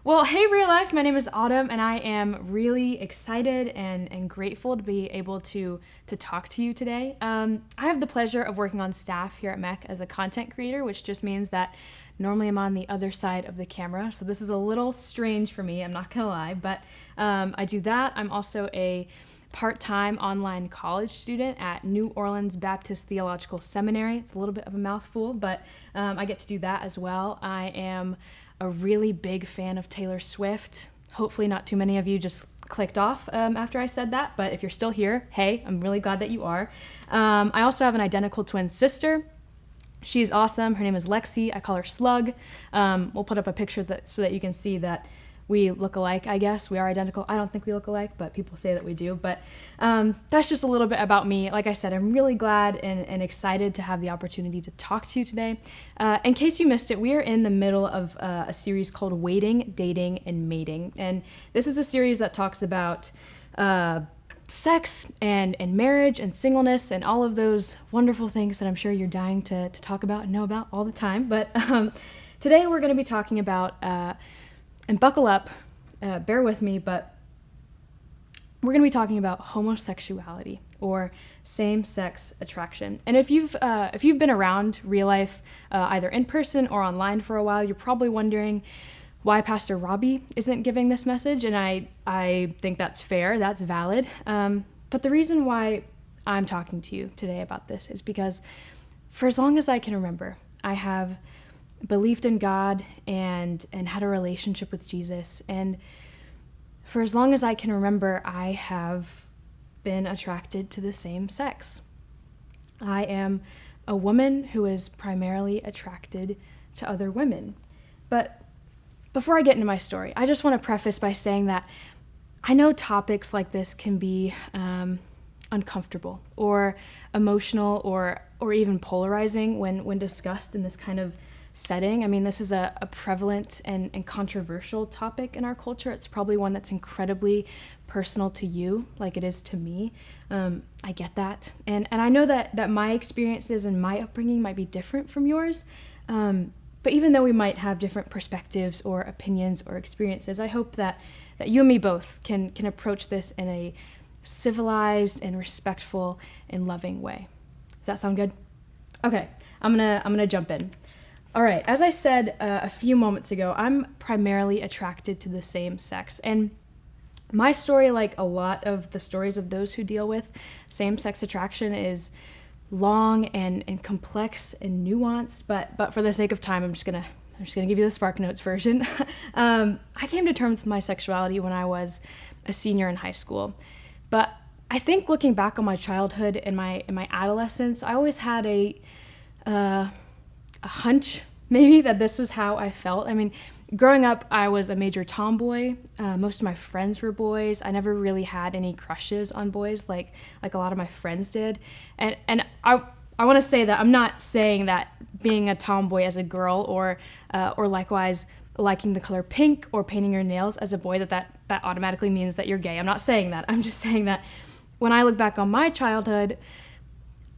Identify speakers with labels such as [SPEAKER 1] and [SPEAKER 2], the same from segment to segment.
[SPEAKER 1] Well, hey, Real Life. My name is Autumn, and I am really excited and grateful to be able to talk to you today. I have the pleasure of working on staff here at MEC as a content creator, which just means that normally I'm on the other side of the camera, so this is a little strange for me, I'm not gonna lie, but I do that. I'm also a part-time online college student at New Orleans Baptist Theological Seminary. It's a little bit of a mouthful, but I get to do that as well. I am a really big fan of Taylor Swift. Hopefully not too many of you just clicked off after I said that, but if you're still here, hey, I'm really glad that you are. I also have an identical twin sister. She's awesome. Her name is Lexi. I call her Slug. We'll put up a picture so that you can see that we look alike, I guess. We are identical. I don't think we look alike, but people say that we do. But that's just a little bit about me. Like I said, I'm really glad and excited to have the opportunity to talk to you today. In case you missed it, we are in the middle of a series called Waiting, Dating, and Mating. And this is a series that talks about sex and marriage and singleness and all of those wonderful things that I'm sure you're dying to talk about and know about all the time. But today we're going to be talking about... and buckle up, bear with me, but we're going to be talking about homosexuality or same-sex attraction. And if you've been around Real Life, either in person or online for a while, you're probably wondering why Pastor Robby isn't giving this message, and I think that's fair, that's valid. But the reason why I'm talking to you today about this is because for as long as I can remember, I have believed in God and had a relationship with Jesus. And for as long as I can remember, I have been attracted to the same sex. I am a woman who is primarily attracted to other women. But before I get into my story, I just want to preface by saying that I know topics like this can be uncomfortable or emotional or even polarizing when discussed in this kind of setting. I mean, this is a prevalent and controversial topic in our culture. It's probably one that's incredibly personal to you, like it is to me. I get that. And I know that my experiences and my upbringing might be different from yours. But even though we might have different perspectives or opinions or experiences, I hope that you and me both can approach this in a civilized and respectful and loving way. Does that sound good? Okay, I'm gonna jump in. All right, as I said a few moments ago, I'm primarily attracted to the same sex. And my story, like a lot of the stories of those who deal with same-sex attraction, is long and complex and nuanced. But for the sake of time, I'm just gonna give you the Spark Notes version. I came to terms with my sexuality when I was a senior in high school. But I think looking back on my childhood and my adolescence, I always had a hunch maybe that this was how I felt. I mean, growing up, I was a major tomboy. Most of my friends were boys. I never really had any crushes on boys like a lot of my friends did. And I want to say that I'm not saying that being a tomboy as a girl or likewise liking the color pink or painting your nails as a boy that automatically means that you're gay. I'm not saying that. I'm just saying that when I look back on my childhood,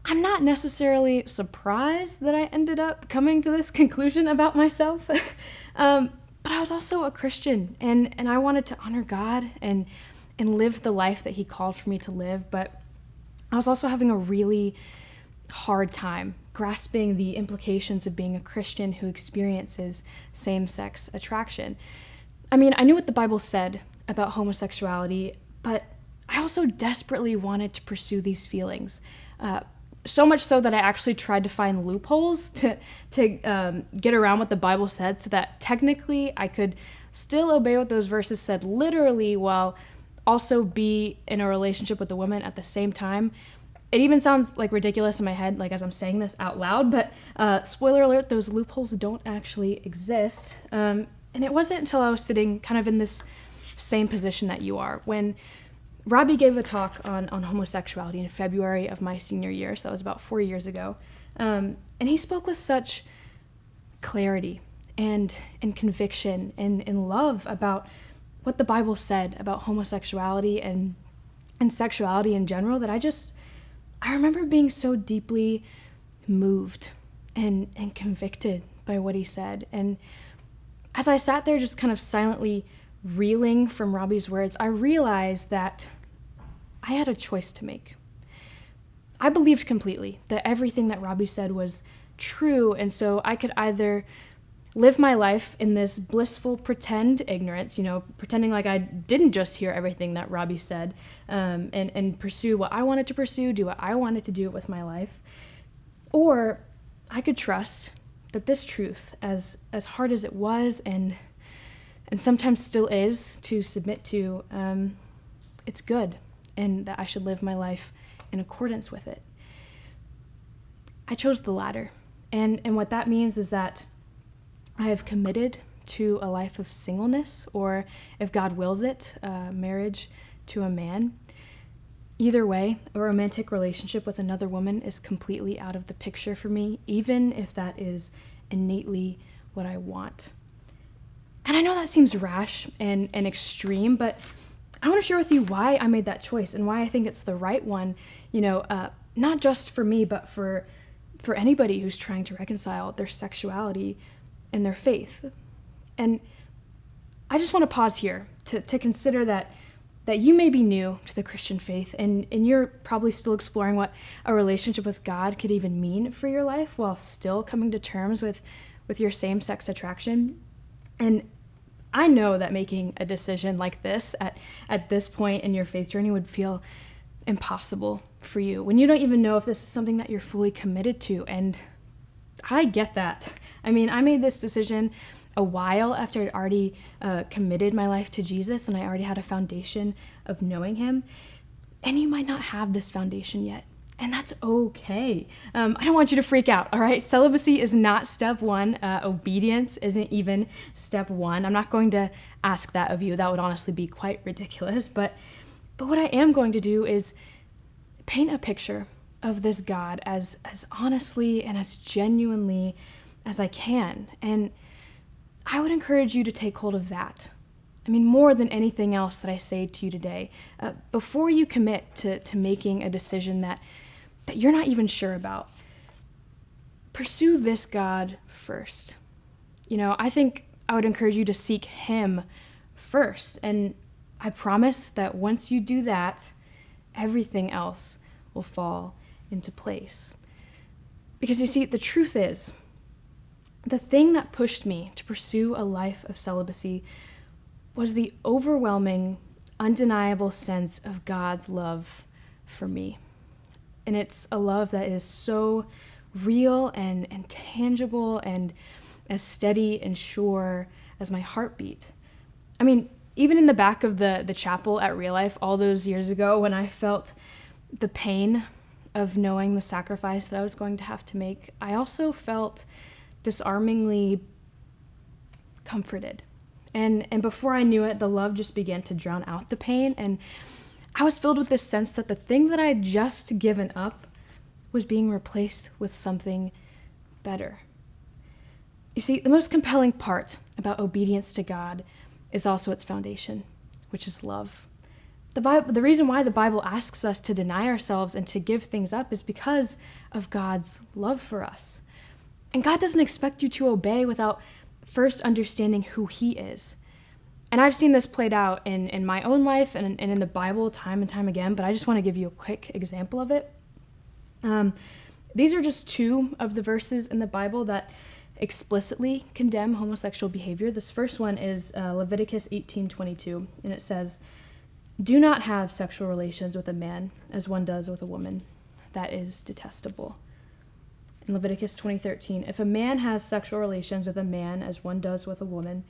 [SPEAKER 1] I'm not necessarily surprised that I ended up coming to this conclusion about myself, but I was also a Christian, and I wanted to honor God and live the life that He called for me to live, but I was also having a really hard time grasping the implications of being a Christian who experiences same-sex attraction. I mean, I knew what the Bible said about homosexuality, but I also desperately wanted to pursue these feelings. So much so that I actually tried to find loopholes to get around what the Bible said so that technically I could still obey what those verses said literally while also be in a relationship with a woman at the same time. It even sounds like ridiculous in my head, like as I'm saying this out loud, but spoiler alert, those loopholes don't actually exist. And it wasn't until I was sitting kind of in this same position that you are when Robbie gave a talk on homosexuality in February of my senior year, so that was about 4 years ago. And he spoke with such clarity and conviction and love about what the Bible said about homosexuality and sexuality in general that I remember being so deeply moved and convicted by what he said. And as I sat there just kind of silently reeling from Robby's words, I realized that I had a choice to make. I believed completely that everything that Robby said was true, and so I could either live my life in this blissful pretend ignorance, pretending like I didn't just hear everything that Robby said, and pursue what I wanted to pursue, do what I wanted to do with my life, or I could trust that this truth, as hard as it was and sometimes still is to submit to, it's good, and that I should live my life in accordance with it. I chose the latter, and what that means is that I have committed to a life of singleness, or if God wills it, marriage to a man. Either way, a romantic relationship with another woman is completely out of the picture for me, even if that is innately what I want. And I know that seems rash and extreme, but I want to share with you why I made that choice and why I think it's the right one, not just for me, but for anybody who's trying to reconcile their sexuality and their faith. And I just want to pause here to consider that you may be new to the Christian faith, and you're probably still exploring what a relationship with God could even mean for your life while still coming to terms with your same-sex attraction. And I know that making a decision like this at this point in your faith journey would feel impossible for you when you don't even know if this is something that you're fully committed to. And I get that. I mean, I made this decision a while after I'd already committed my life to Jesus, and I already had a foundation of knowing him. And you might not have this foundation yet, and that's okay. I don't want you to freak out, all right? Celibacy is not step one. Obedience isn't even step one. I'm not going to ask that of you. That would honestly be quite ridiculous. But what I am going to do is paint a picture of this God as honestly and as genuinely as I can. And I would encourage you to take hold of that. I mean, more than anything else that I say to you today, before you commit to making a decision that you're not even sure about, pursue this God first. I think I would encourage you to seek him first. And I promise that once you do that, everything else will fall into place. Because you see, the truth is, the thing that pushed me to pursue a life of celibacy was the overwhelming, undeniable sense of God's love for me. And it's a love that is so real and tangible and as steady and sure as my heartbeat. I mean, even in the back of the chapel at Real Life all those years ago, when I felt the pain of knowing the sacrifice that I was going to have to make, I also felt disarmingly comforted. And before I knew it, the love just began to drown out the pain, and I was filled with this sense that the thing that I had just given up was being replaced with something better. You see, the most compelling part about obedience to God is also its foundation, which is love. The reason why the Bible asks us to deny ourselves and to give things up is because of God's love for us. And God doesn't expect you to obey without first understanding who he is. And I've seen this played out in my own life and in the Bible time and time again, but I just want to give you a quick example of it. These are just two of the verses in the Bible that explicitly condemn homosexual behavior. This first one is Leviticus 18:22, and it says, "Do not have sexual relations with a man as one does with a woman. That is detestable." In Leviticus 20:13, "If a man has sexual relations with a man as one does with a woman,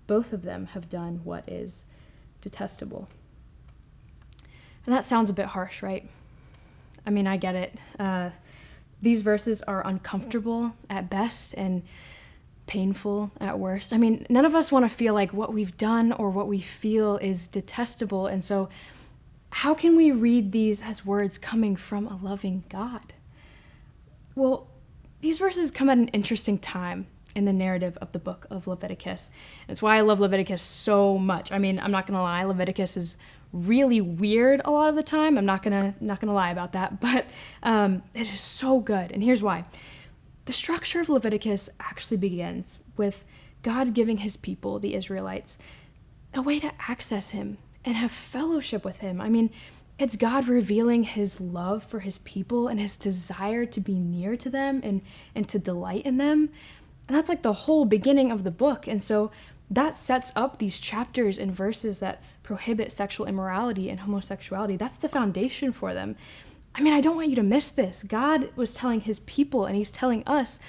[SPEAKER 1] both of them have done what is detestable." And that sounds a bit harsh, right? I mean, I get it. These verses are uncomfortable at best and painful at worst. I mean, none of us want to feel like what we've done or what we feel is detestable. And so how can we read these as words coming from a loving God? Well, these verses come at an interesting time in the narrative of the book of Leviticus. It's why I love Leviticus so much. I mean, I'm not going to lie, Leviticus is really weird a lot of the time. I'm not gonna lie about that, but it is so good. And here's why. The structure of Leviticus actually begins with God giving his people, the Israelites, a way to access him and have fellowship with him. I mean, it's God revealing his love for his people and his desire to be near to them and to delight in them. And that's like the whole beginning of the book. And so that sets up these chapters and verses that prohibit sexual immorality and homosexuality. That's the foundation for them. I mean, I don't want you to miss this. God was telling his people, and he's telling us,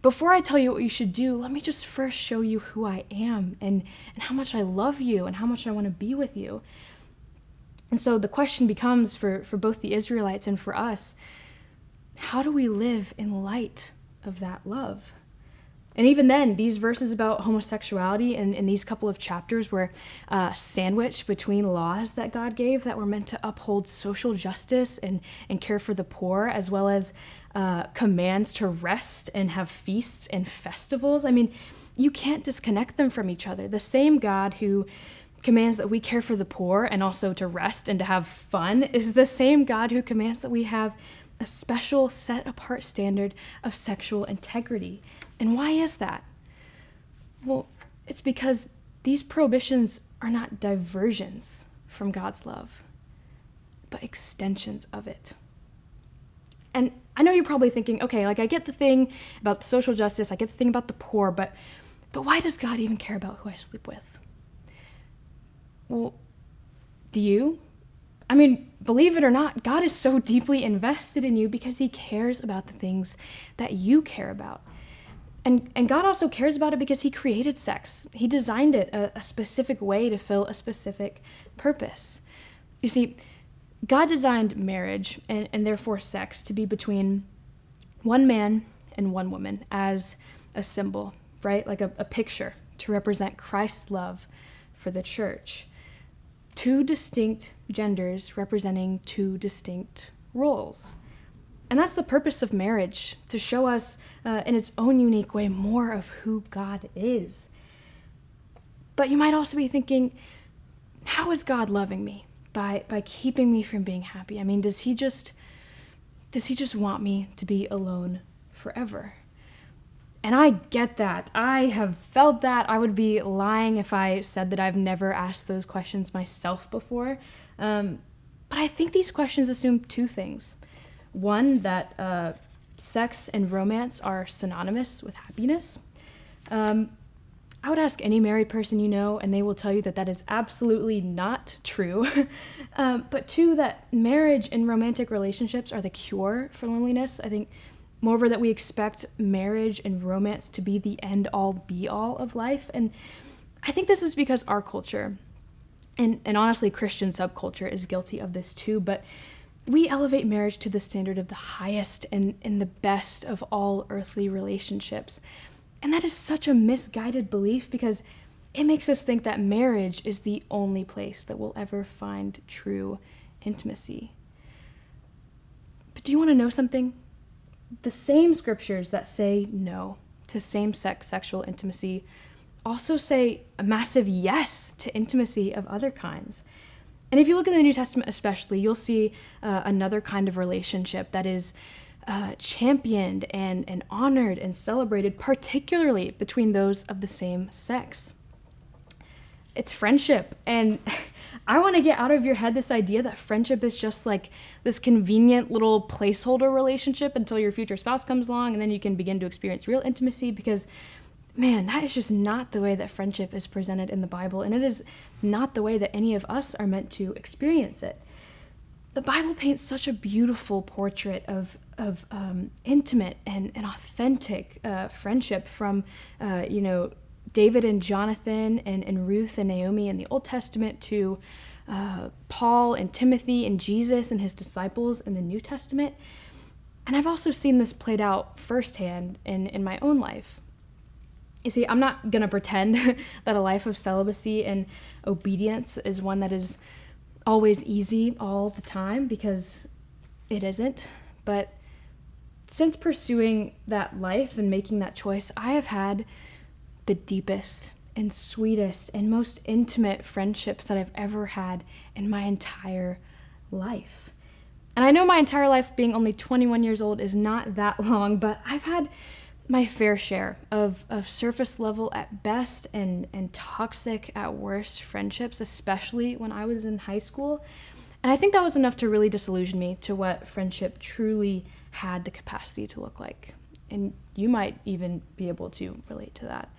[SPEAKER 1] before I tell you what you should do, let me just first show you who I am and how much I love you and how much I want to be with you. And so the question becomes for both the Israelites and for us, how do we live in light of that love? And even then, these verses about homosexuality in these couple of chapters were sandwiched between laws that God gave that were meant to uphold social justice and care for the poor, as well as commands to rest and have feasts and festivals. I mean, you can't disconnect them from each other. The same God who commands that we care for the poor and also to rest and to have fun is the same God who commands that we have a special set apart standard of sexual integrity. And why is that? Well, it's because these prohibitions are not diversions from God's love, but extensions of it. And I know you're probably thinking, okay, like I get the thing about the social justice, I get the thing about the poor, but why does God even care about who I sleep with? Well, do you? I mean, believe it or not, God is so deeply invested in you because he cares about the things that you care about. And God also cares about it because he created sex. He designed it a specific way to fill a specific purpose. You see, God designed marriage and therefore sex to be between one man and one woman as a symbol, right? Like a picture to represent Christ's love for the church. Two distinct genders representing two distinct roles. And that's the purpose of marriage, to show us in its own unique way more of who God is. But you might also be thinking, how is God loving me by keeping me from being happy? I mean, does he just want me to be alone forever? And I get that. I have felt that. I would be lying if I said that I've never asked those questions myself before. But I think these questions assume two things. One, that sex and romance are synonymous with happiness. I would ask any married person you know, and they will tell you that that is absolutely not true. But two, that marriage and romantic relationships are the cure for loneliness. I think, moreover, that we expect marriage and romance to be the end-all, be-all of life. And I think this is because our culture, and honestly Christian subculture, is guilty of this too, but we elevate marriage to the standard of the highest and the best of all earthly relationships. And that is such a misguided belief because it makes us think that marriage is the only place that we'll ever find true intimacy. But do you want to know something? The same scriptures that say no to same-sex sexual intimacy also say a massive yes to intimacy of other kinds. And if you look in the New Testament especially, you'll see another kind of relationship that is championed and honored and celebrated, particularly between those of the same sex. It's friendship. And I want to get out of your head this idea that friendship is just like this convenient little placeholder relationship until your future spouse comes along and then you can begin to experience real intimacy, because man, that is just not the way that friendship is presented in the Bible, and it is not the way that any of us are meant to experience it. The Bible paints such a beautiful portrait of intimate and authentic friendship from, David and Jonathan and Ruth and Naomi in the Old Testament to Paul and Timothy and Jesus and his disciples in the New Testament. And I've also seen this played out firsthand in my own life. You see, I'm not going to pretend that a life of celibacy and obedience is one that is always easy all the time, because it isn't. But since pursuing that life and making that choice, I have had the deepest and sweetest and most intimate friendships that I've ever had in my entire life. And I know my entire life, being only 21 years old, is not that long, but I've had my fair share of surface level at best and toxic at worst friendships, especially when I was in high school. And I think that was enough to really disillusion me to what friendship truly had the capacity to look like. And you might even be able to relate to that.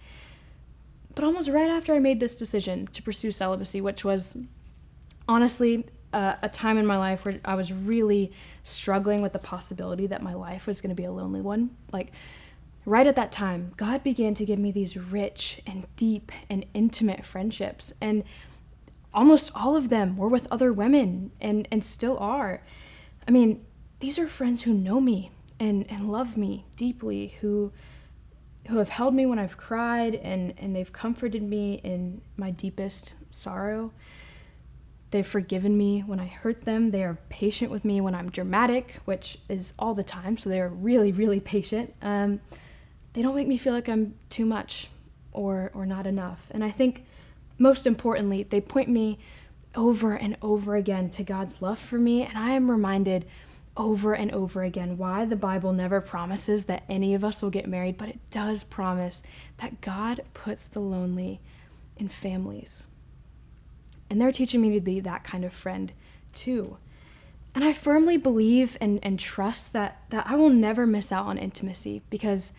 [SPEAKER 1] But almost right after I made this decision to pursue celibacy, which was honestly a time in my life where I was really struggling with the possibility that my life was going to be a lonely one, like right at that time, God began to give me these rich and deep and intimate friendships. And almost all of them were with other women and still are. I mean, these are friends who know me and love me deeply, who have held me when I've cried and they've comforted me in my deepest sorrow. They've forgiven me when I hurt them. They are patient with me when I'm dramatic, which is all the time, so they are really, really patient. They don't make me feel like I'm too much or not enough. And I think most importantly, they point me over and over again to God's love for me, and I am reminded over and over again why the Bible never promises that any of us will get married, but it does promise that God puts the lonely in families. And they're teaching me to be that kind of friend too. And I firmly believe and trust that I will never miss out on intimacy because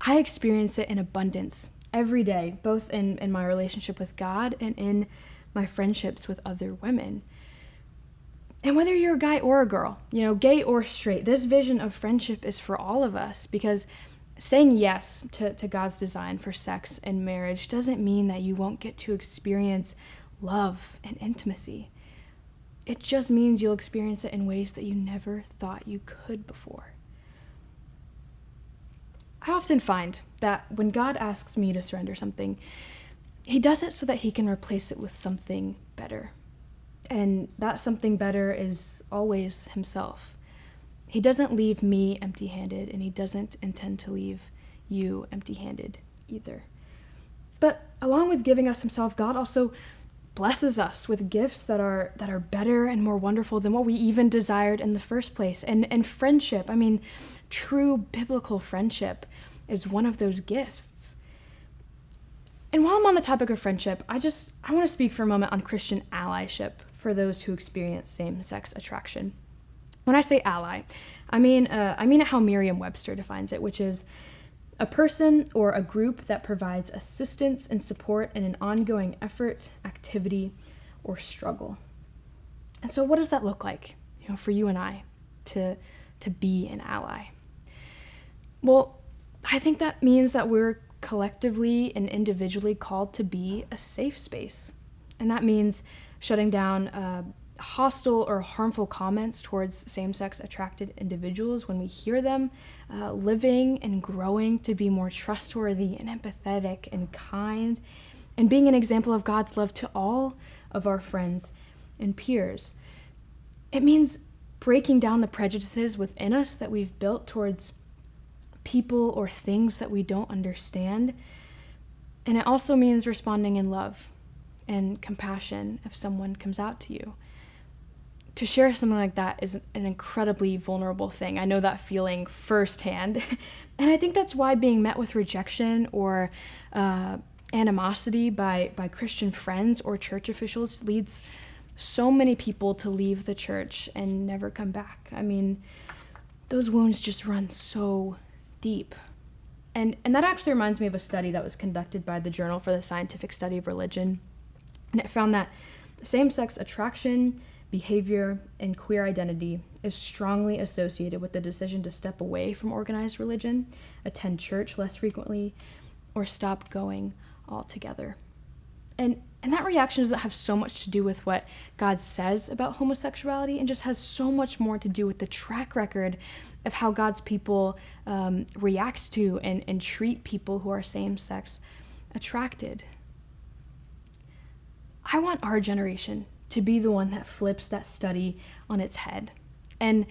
[SPEAKER 1] I experience it in abundance every day, both in my relationship with God and in my friendships with other women. And whether you're a guy or a girl, gay or straight, this vision of friendship is for all of us, because saying yes to God's design for sex and marriage doesn't mean that you won't get to experience love and intimacy. It just means you'll experience it in ways that you never thought you could before. I often find that when God asks me to surrender something, he does it so that he can replace it with something better. And that something better is always himself. He doesn't leave me empty-handed, and he doesn't intend to leave you empty-handed either. But along with giving us himself, God also blesses us with gifts that are better and more wonderful than what we even desired in the first place. And friendship, true biblical friendship is one of those gifts. And while I'm on the topic of friendship, I want to speak for a moment on Christian allyship for those who experience same-sex attraction. When I say ally, I mean it how Merriam-Webster defines it, which is a person or a group that provides assistance and support in an ongoing effort, activity, or struggle. And so what does that look like, for you and I to be an ally? Well, I think that means that we're collectively and individually called to be a safe space. And that means shutting down hostile or harmful comments towards same-sex attracted individuals when we hear them, living and growing to be more trustworthy and empathetic and kind, and being an example of God's love to all of our friends and peers. It means breaking down the prejudices within us that we've built towards people or things that we don't understand. And it also means responding in love and compassion if someone comes out to you. To share something like that is an incredibly vulnerable thing. I know that feeling firsthand. And I think that's why being met with rejection or animosity by Christian friends or church officials leads so many people to leave the church and never come back. Those wounds just run so deep. And that actually reminds me of a study that was conducted by the Journal for the Scientific Study of Religion. And it found that same-sex attraction, behavior, and queer identity is strongly associated with the decision to step away from organized religion, attend church less frequently, or stop going altogether. And that reaction doesn't have so much to do with what God says about homosexuality, and just has so much more to do with the track record of how God's people react to and treat people who are same-sex attracted. I want our generation to be the one that flips that study on its head. And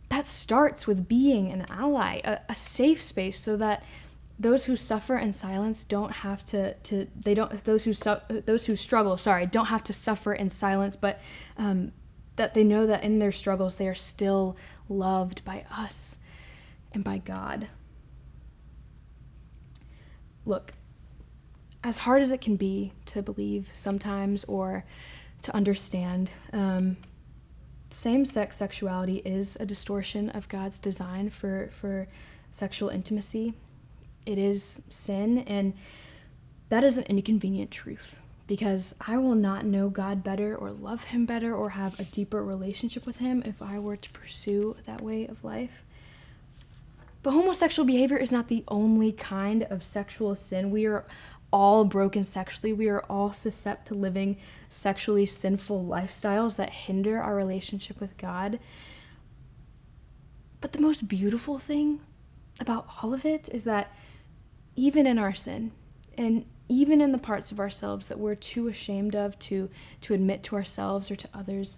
[SPEAKER 1] that starts with being an ally, a safe space, so that those who suffer in silence don't have those who struggle don't have to suffer in silence, but that they know that in their struggles they are still loved by us and by God. look, as hard as it can be to believe sometimes or to understand, same-sex sexuality is a distortion of God's design for sexual intimacy. It is sin, and that is an inconvenient truth, because I will not know God better or love him better or have a deeper relationship with him if I were to pursue that way of life. But homosexual behavior is not the only kind of sexual sin. We are all broken sexually. We are all susceptible to living sexually sinful lifestyles that hinder our relationship with God. But the most beautiful thing about all of it is that even in our sin, and even in the parts of ourselves that we're too ashamed of to admit to ourselves or to others,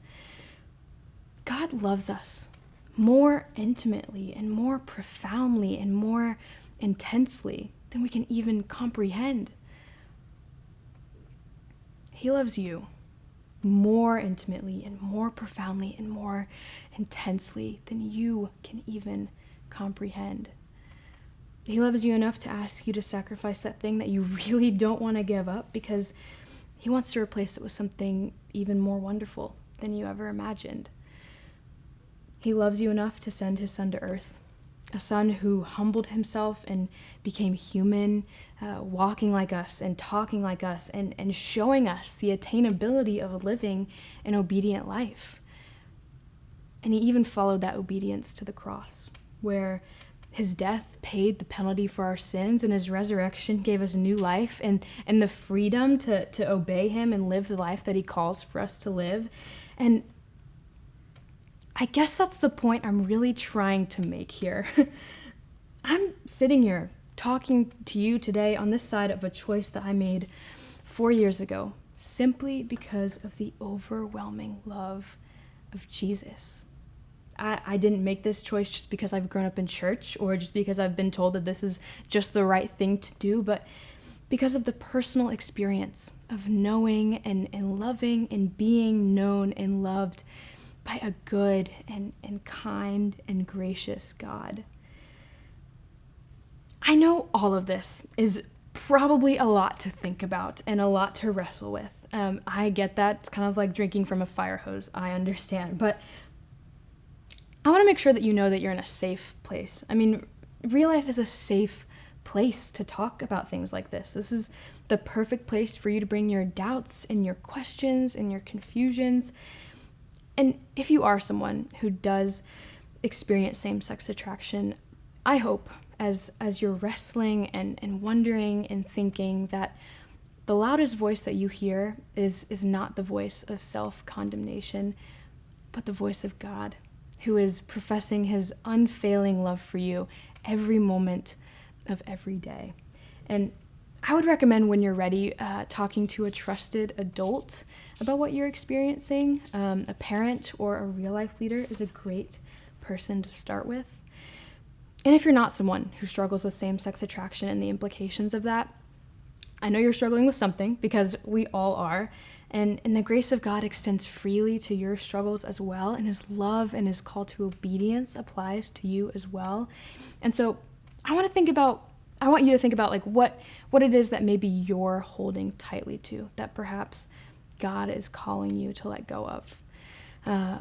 [SPEAKER 1] God loves us more intimately and more profoundly and more intensely than we can even comprehend. He loves you more intimately and more profoundly and more intensely than you can even comprehend. He loves you enough to ask you to sacrifice that thing that you really don't want to give up, because he wants to replace it with something even more wonderful than you ever imagined. He loves you enough to send his son to earth, a son who humbled himself and became human, walking like us and talking like us and showing us the attainability of living an obedient life. And he even followed that obedience to the cross, where his death paid the penalty for our sins, and his resurrection gave us new life and the freedom to obey him and live the life that he calls for us to live. And I guess that's the point I'm really trying to make here. I'm sitting here talking to you today on this side of a choice that I made 4 years ago, simply because of the overwhelming love of Jesus. I didn't make this choice just because I've grown up in church or just because I've been told that this is just the right thing to do, but because of the personal experience of knowing and loving and being known and loved by a good and kind and gracious God. I know all of this is probably a lot to think about and a lot to wrestle with. I get that. It's kind of like drinking from a fire hose. I understand. But I want to make sure that you know that you're in a safe place. I mean, Real Life is a safe place to talk about things like this. This is the perfect place for you to bring your doubts and your questions and your confusions. And if you are someone who does experience same-sex attraction, I hope as you're wrestling and wondering and thinking, that the loudest voice that you hear is not the voice of self-condemnation, but the voice of God, who is professing his unfailing love for you every moment of every day. And I would recommend, when you're ready, talking to a trusted adult about what you're experiencing. A parent or a real life leader is a great person to start with. And if you're not someone who struggles with same-sex attraction and the implications of that, I know you're struggling with something, because we all are. And the grace of God extends freely to your struggles as well, and his love and his call to obedience applies to you as well. And so I want you to think about like what it is that maybe you're holding tightly to, that perhaps God is calling you to let go of.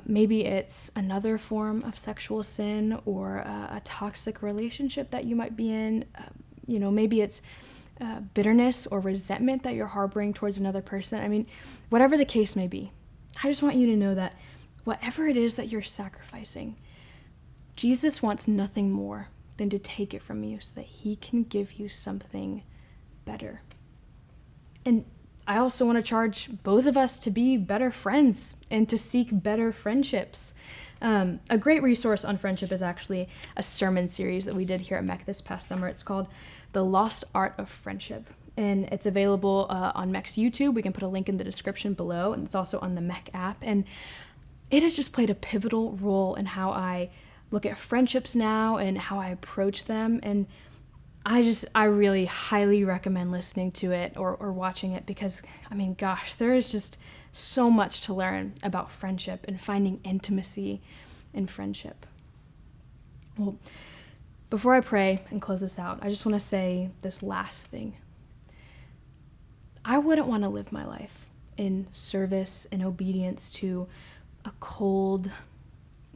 [SPEAKER 1] Maybe it's another form of sexual sin, or a toxic relationship that you might be in. Maybe it's bitterness or resentment that you're harboring towards another person. I mean, whatever the case may be, I just want you to know that whatever it is that you're sacrificing, Jesus wants nothing more than to take it from you so that he can give you something better. And I also want to charge both of us to be better friends and to seek better friendships. A great resource on friendship is actually a sermon series that we did here at MEC this past summer. It's called The Lost Art of Friendship, and it's available on MEC's YouTube. We can put a link in the description below, and it's also on the MEC app. And it has just played a pivotal role in how I look at friendships now and how I approach them. And I really highly recommend listening to it or watching it, because, I mean, gosh, there is just so much to learn about friendship and finding intimacy in friendship. Well, Before I pray and close this out, I just want to say this last thing. I wouldn't want to live my life in service and obedience to a cold,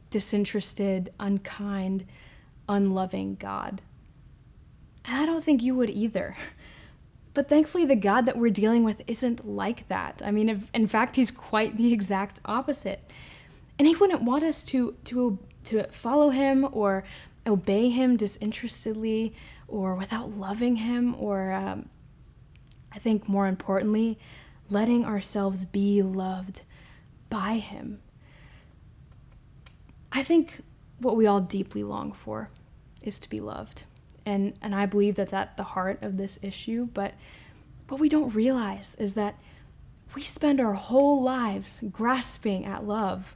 [SPEAKER 1] disinterested, unkind, unloving God. And I don't think you would either. But thankfully, the God that we're dealing with isn't like that. I mean, in fact, he's quite the exact opposite. And he wouldn't want us to follow him or obey him disinterestedly or without loving him or, I think more importantly, letting ourselves be loved by him. I think what we all deeply long for is to be loved. And I believe that's at the heart of this issue. But what we don't realize is that we spend our whole lives grasping at love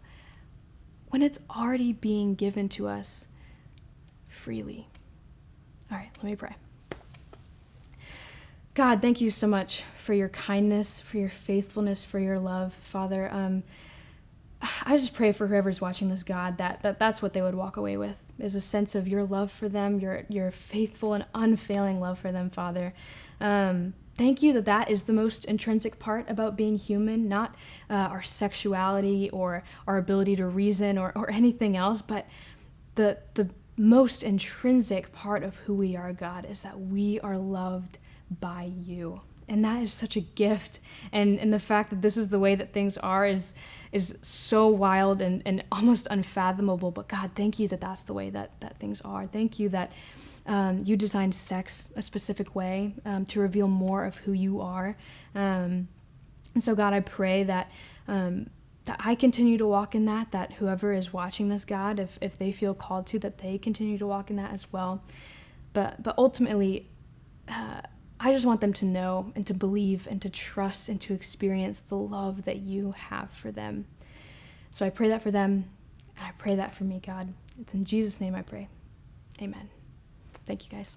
[SPEAKER 1] when it's already being given to us freely. All right, let me pray. God, thank you so much for your kindness, for your faithfulness, for your love, Father. I just pray for whoever's watching this, God, that's what they would walk away with, is a sense of your love for them, your faithful and unfailing love for them, Father. Thank you that is the most intrinsic part about being human, not our sexuality or our ability to reason or anything else, but the most intrinsic part of who we are, God, is that we are loved by you. And that is such a gift. And the fact that this is the way that things are is so wild and almost unfathomable. But God, thank you that that's the way that things are. Thank you that you designed sex a specific way to reveal more of who you are. And so God, I pray that I continue to walk in that whoever is watching this, God, if they feel called to, that they continue to walk in that as well. But ultimately, I just want them to know and to believe and to trust and to experience the love that you have for them. So I pray that for them, and I pray that for me, God. It's in Jesus' name I pray. Amen. Thank you, guys.